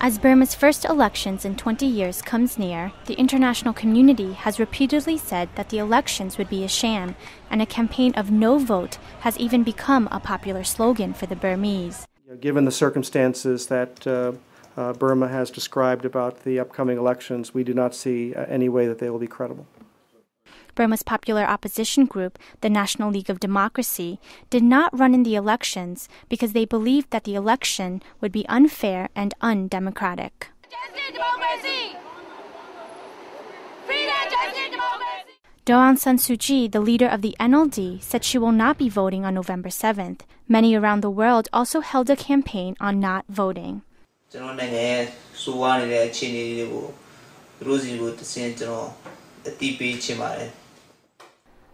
As Burma's first elections in 20 years comes near, the international community has repeatedly said that the elections would be a sham, and a campaign of no vote has even become a popular slogan for the Burmese. Given the circumstances that Burma has described about the upcoming elections, we do not see any way that they will be credible. Burma's popular opposition group, the National League of Democracy, did not run in the elections because they believed that the election would be unfair and undemocratic. Aung San Suu Kyi, the leader of the NLD, said she will not be voting on November 7th. Many around the world also held a campaign on not voting.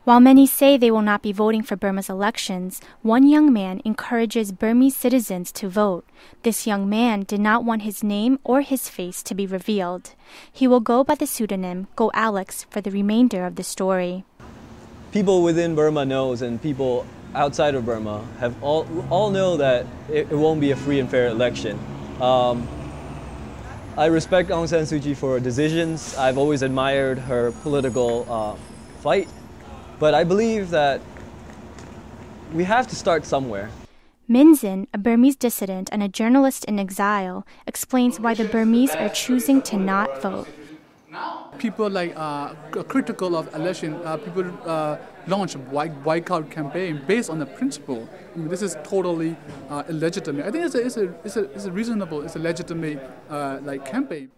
While many say they will not be voting for Burma's elections, one young man encourages Burmese citizens to vote. This young man did not want his name or his face to be revealed. He will go by the pseudonym Go Alex for the remainder of the story. People within Burma knows, and people outside of Burma have all know that it won't be a free and fair election. I respect Aung San Suu Kyi for her decisions. I've always admired her political fight. But I believe that we have to start somewhere. Min Zin, a Burmese dissident and a journalist in exile, explains why the Burmese are choosing to not vote. People are critical of election. People launch a boycott campaign based on the principle. This is totally illegitimate. I think it's a reasonable, it's a legitimate campaign.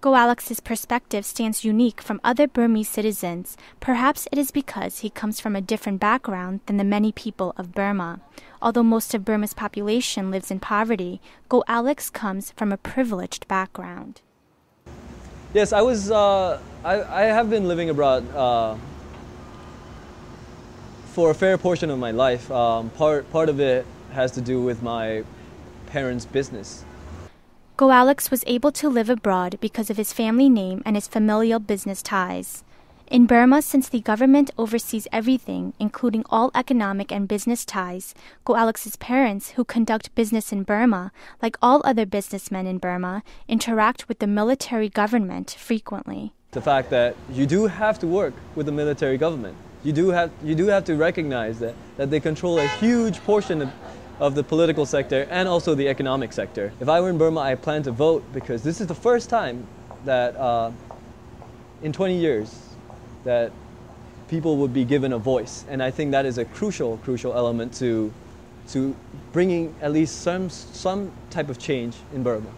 Go Alex's perspective stands unique from other Burmese citizens. Perhaps it is because he comes from a different background than the many people of Burma. Although most of Burma's population lives in poverty, Go Alex comes from a privileged background. Yes, I have been living abroad for a fair portion of my life. Part of it has to do with my parents' business. Go Alex was able to live abroad because of his family name and his familial business ties. In Burma, since the government oversees everything, including all economic and business ties, Go Alex's parents, who conduct business in Burma, like all other businessmen in Burma, interact with the military government frequently. The fact that you do have to work with the military government. You do have to recognize that they control a huge portion of the political sector and also the economic sector. If I were in Burma, I plan to vote because this is the first time that in 20 years that people would be given a voice. And I think that is a crucial element to bringing at least some type of change in Burma.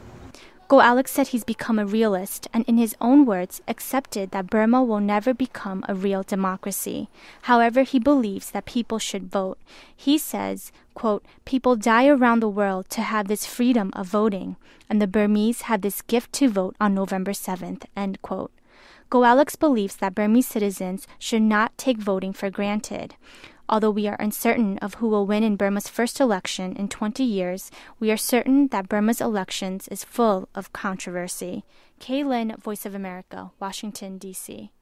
Go Alex said he's become a realist and, in his own words, accepted that Burma will never become a real democracy. However, he believes that people should vote. He says, quote, "People die around the world to have this freedom of voting, and the Burmese have this gift to vote on November 7th, end quote. Go Alex believes that Burmese citizens should not take voting for granted. Although we are uncertain of who will win in Burma's first election in 20 years, we are certain that Burma's elections is full of controversy." Kay Lin, Voice of America, Washington, D.C.